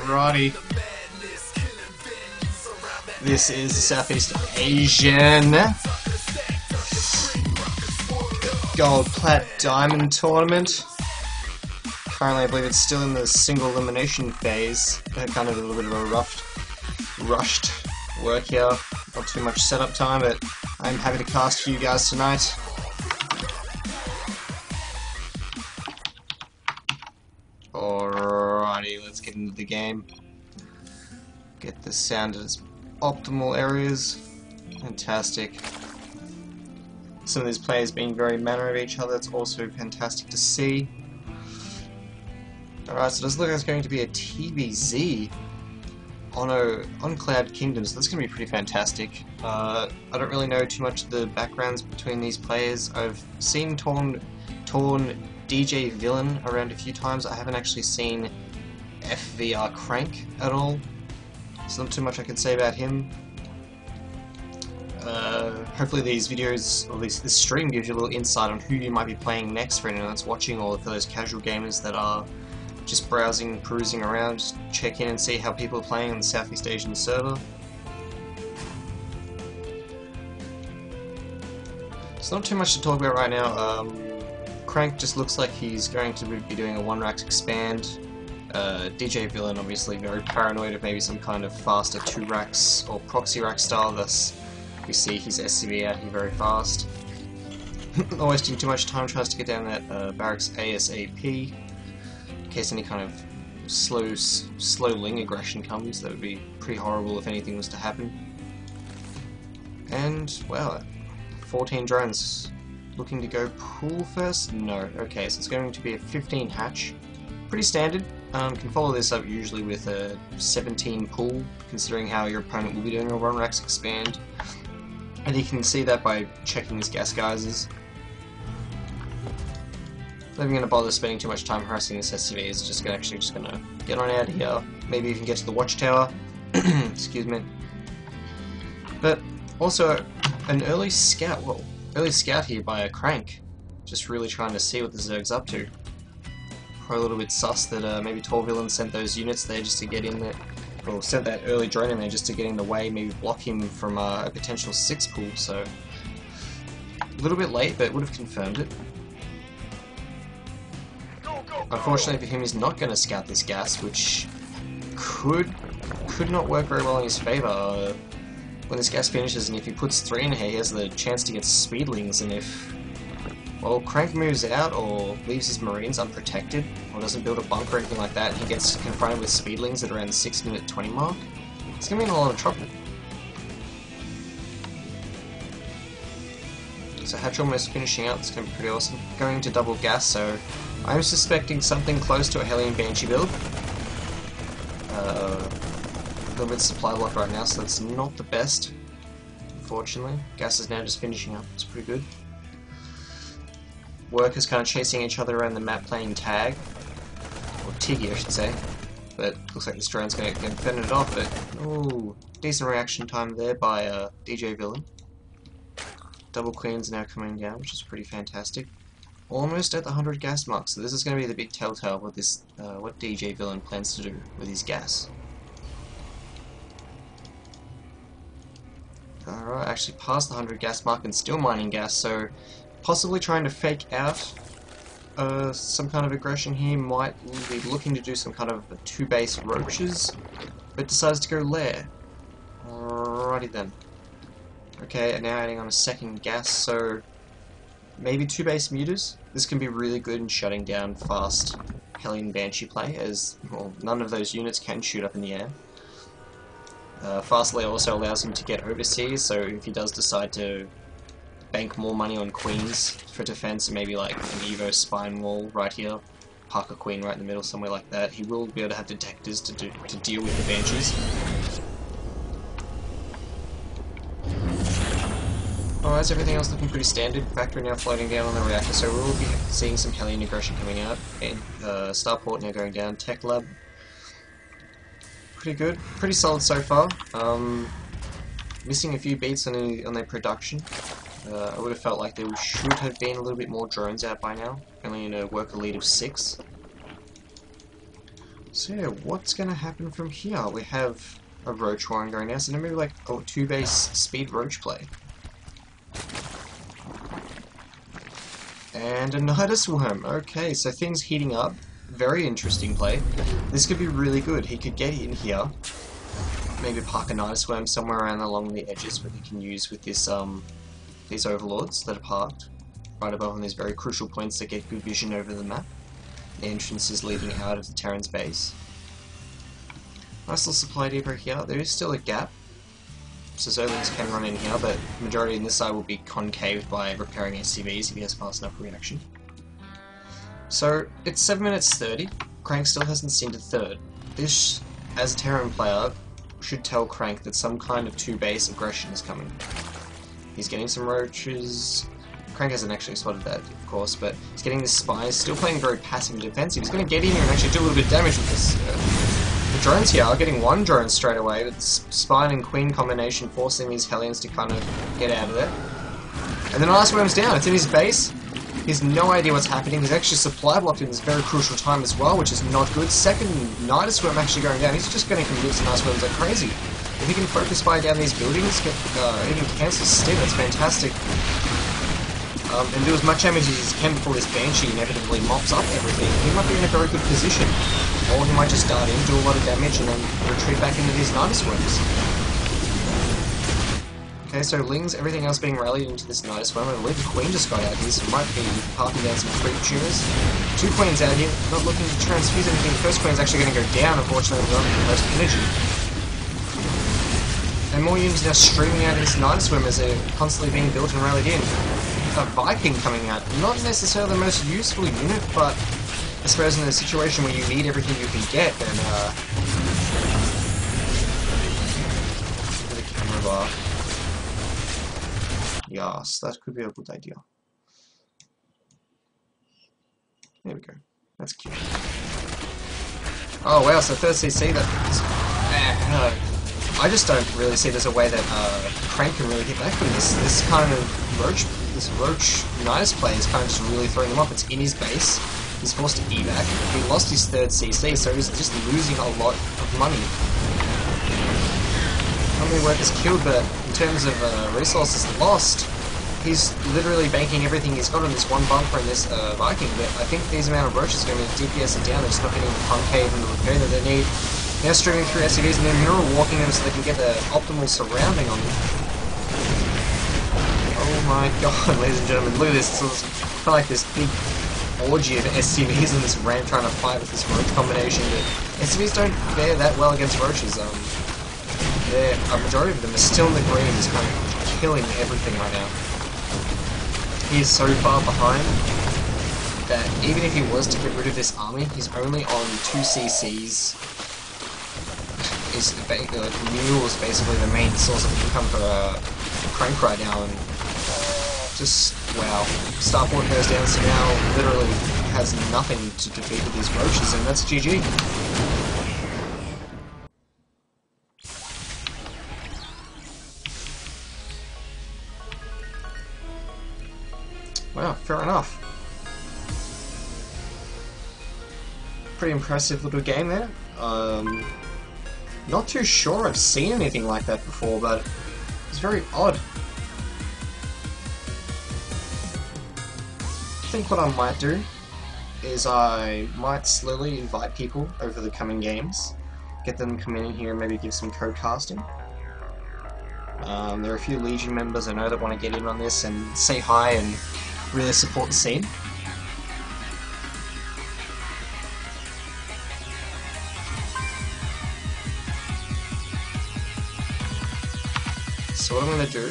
Alrighty. This is the Southeast Asian Gold, Plat, Diamond tournament. Currently, I believe it's still in the single elimination phase. Kind of a little bit of a rushed work here. Not too much setup time, but I'm happy to cast for you guys tonight. Alrighty, let's get into the game. Get the sound at its optimal areas. Fantastic. Some of these players being very manner of each other, it's also fantastic to see. Alright, so it does look like it's going to be a TVZ on Cloud Kingdoms. That's going to be pretty fantastic. I don't really know too much of the backgrounds between these players. I've seen Torn DJ Villain around a few times. I haven't actually seen FVR Crank at all. So not too much I can say about him. Hopefully these videos, or at least this stream, gives you a little insight on who you might be playing next for anyone that's watching, or for those casual gamers that are just browsing, perusing around, check in and see how people are playing on the Southeast Asian server. It's not too much to talk about right now. Crank just looks like he's going to be doing a 1-rack expand. DJ Villain obviously very paranoid of maybe some kind of faster 2 racks or proxy rack style, thus we see his SCV out here very fast. Not wasting too much time, tries to get down that barracks ASAP in case any kind of slow ling aggression comes. That would be pretty horrible if anything was to happen. And wow, 14 drones. Looking to go pool first? No. Okay, so it's going to be a 15 hatch. Pretty standard. Can follow this up usually with a 17 pool, considering how your opponent will be doing a 1-racks expand. And you can see that by checking his gas geysers. Not even going to bother spending too much time harassing this SCV. It's just going to get on out of here. Maybe even get to the watchtower. Excuse me. But also an early scout. Well, early scout here by a Crank. Just really trying to see what the Zerg's up to. Probably a little bit sus that maybe Tall Villain sent those units there just to get in there, or sent that early drone in there just to get in the way, maybe block him from a potential 6 pool, so a little bit late, but would have confirmed it. Unfortunately for him, he's not going to scout this gas, which could not work very well in his favour. When this gas finishes, and if he puts 3 in here, he has the chance to get speedlings, and if Crank moves out or leaves his marines unprotected, or doesn't build a bunker or anything like that, and he gets confronted with speedlings at around the 6-minute 20 mark, it's going to be in a lot of trouble. So Hatch almost finishing up, it's going to be pretty awesome. Going to double gas, so I'm suspecting something close to a Hellion Banshee build. A little bit of supply block right now, so that's not the best, unfortunately. Gas is now just finishing up, it's pretty good. Workers kind of chasing each other around the map playing tag, or Tiggy I should say, but looks like this drone's going to get fended off, but ooh, decent reaction time there by DJ Villain. Double Queens now coming down, which is pretty fantastic. Almost at the 100 gas mark, so this is going to be the big telltale what this what DJ Villain plans to do with his gas. Alright, actually passed the 100 gas mark and still mining gas, so possibly trying to fake out some kind of aggression here. Might be looking to do some kind of 2-base roaches, but decides to go lair. Alrighty then. Okay, and now adding on a second gas, so maybe 2-base muters. This can be really good in shutting down fast Hellion Banshee play, as well, none of those units can shoot up in the air. Fast lair also allows him to get overseas, so if he does decide to bank more money on queens for defense, and maybe like an Evo spine wall right here, park a queen right in the middle, somewhere like that, he will be able to have detectors to deal with the banshees. Alright, so everything else looking pretty standard. Factory now floating down on the reactor, so we'll be seeing some Hellion aggression coming out. And Starport now going down. Tech Lab, pretty good, pretty solid so far. Missing a few beats on their production. I would have felt like there should have been a little bit more drones out by now, only in a worker lead of 6. So yeah, what's gonna happen from here? We have a roach one going now, so then maybe like a 2-base speed roach play. And a Nidus Worm. Okay, so things heating up. Very interesting play. This could be really good. He could get in here. Maybe park a Nidus Worm somewhere around along the edges where he can use with this these overlords that are parked right above on these very crucial points that get good vision over the map. The entrance is leading out of the Terran's base. Nice little supply depot here. There is still a gap, so Zolings can run in here, but the majority on this side will be concaved by repairing SCVs if he has fast enough reaction. So, it's 7 minutes 30. Crank still hasn't seen to third. This, as a Terran player, should tell Crank that some kind of 2-base aggression is coming. He's getting some roaches. Crank hasn't actually spotted that, of course, but he's getting this spy. He's still playing very passive and defensive. He's going to get in here and actually do a little bit of damage with this. The drones here are getting one drone straight away, but Spine and Queen combination forcing these Hellions to kind of get out of there. And then Nidus Worm's down. It's in his base. He has no idea what's happening. He's actually supply blocked in this very crucial time as well, which is not good. Second Nidus Worm actually going down. He's just going to convince Nidus Worms like crazy. If he can focus fire down these buildings, even cancel Stim, that's fantastic. And do as much damage as he can before this Banshee inevitably mops up everything. He might be in a very good position. Or he might just dart in, do a lot of damage, and then retreat back into these Nidus Worms. Okay, so Lings, everything else being rallied into this Nidus Worm. I believe the Queen just got out here, so might be parking down some creep tuners. 2 Queens out here, not looking to transfuse anything. The first Queen's actually going to go down, unfortunately, with the most energy. And more units now streaming out of this Nidus Worm as they're constantly being built and rallied in. A Viking coming out. Not necessarily the most useful unit, but I suppose in a situation where you need everything you can get, then the camera bar. Yes, that could be a good idea. There we go. That's cute. Oh wow, so third CC, I just don't really see there's a way that Crank can really hit back from this. This kind of Roach Nidus play is kind of just really throwing him off. It's in his base. He's forced to evac. He lost his third CC, so he's just losing a lot of money. Not many workers killed, but in terms of resources lost, he's literally banking everything he's got on this one bunker and this Viking. But I think these amount of roaches are going to be DPS it down. They're just not getting the concave and the repair that they need. They're streaming through SCVs and they're mirror walking them so they can get the optimal surrounding on them. Oh my god, ladies and gentlemen, look at this. It's kind of like this big orgy of SCVs in this ramp trying to fight with this roach combination. But SCVs don't fare that well against roaches. A majority of them are still in the green, just kind of killing everything right now. He is so far behind that even if he was to get rid of this army, he's only on 2 CCs. Mule is basically the main source of income for Crank right now, and just, wow. Starport goes down, so now literally has nothing to defeat with these roaches, and that's GG. Wow, fair enough. Pretty impressive little game there. Not too sure I've seen anything like that before, but it's very odd. I think what I might do is I might slowly invite people over the coming games, get them to come in here and maybe give some code casting. There are a few Legion members I know that want to get in on this and say hi and really support the scene. So what I'm going to do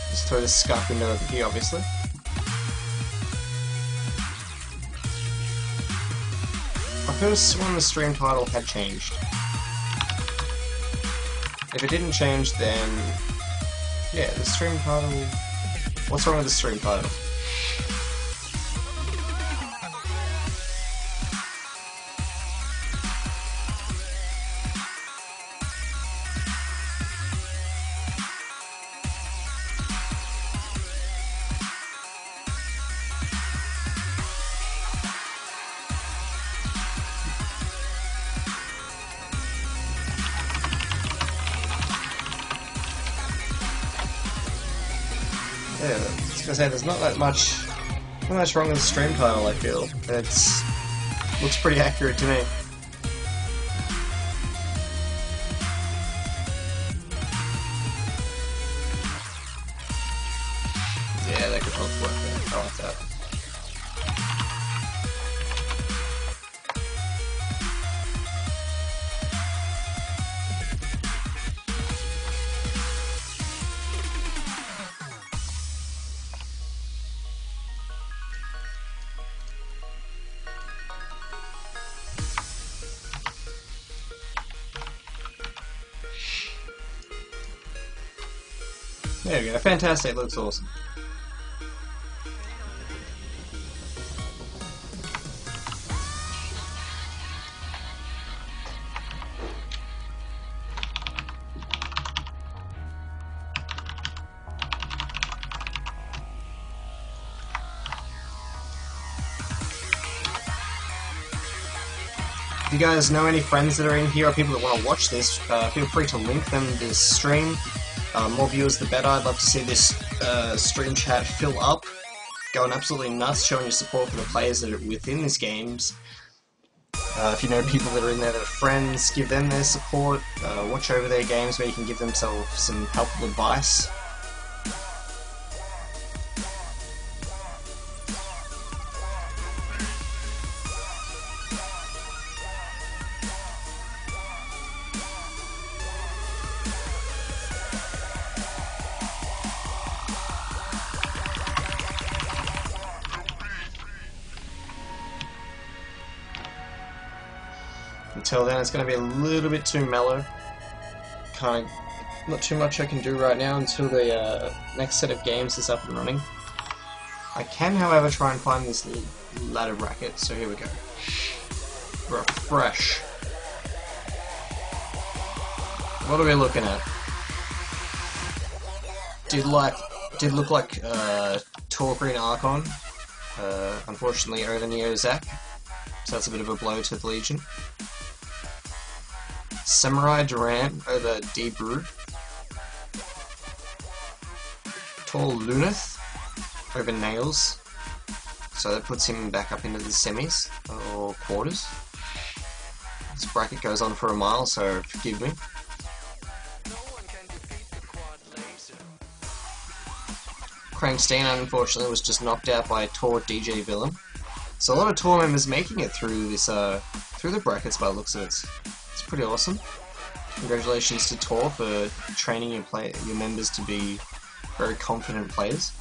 just throw the Skype window over here, obviously. I could have sworn the stream title had changed. If it didn't change, then yeah, the stream title. What's wrong with the stream title? yeah, I was gonna say there's not much wrong with the stream title. I feel it's looks pretty accurate to me. Yeah, that could both work there. I like that. There we go, fantastic, looks awesome. If you guys know any friends that are in here or people that want to watch this, feel free to link them this stream. More viewers the better. I'd love to see this stream chat fill up, going absolutely nuts, showing your support for the players that are within these games. If you know people that are in there that are friends, give them their support, watch over their games where you can give themselves some helpful advice. Until then, it's going to be a little bit too mellow. Kind of, not too much I can do right now until the next set of games is up and running. I can, however, try and find this ladder bracket, so here we go. Refresh. What are we looking at? Did look like Tor Green Archon. Unfortunately, over Neo Zac, so that's a bit of a blow to the Legion. Samurai Duran over Debrew. Tor Luneth over Nails. So that puts him back up into the semis, or quarters. This bracket goes on for a mile, so forgive me. Crankstein, unfortunately, was just knocked out by Tor DJ Villain. So a lot of Tor members making it through this, through the brackets by the looks of it. It's pretty awesome. Congratulations to Tor for training your members to be very confident players.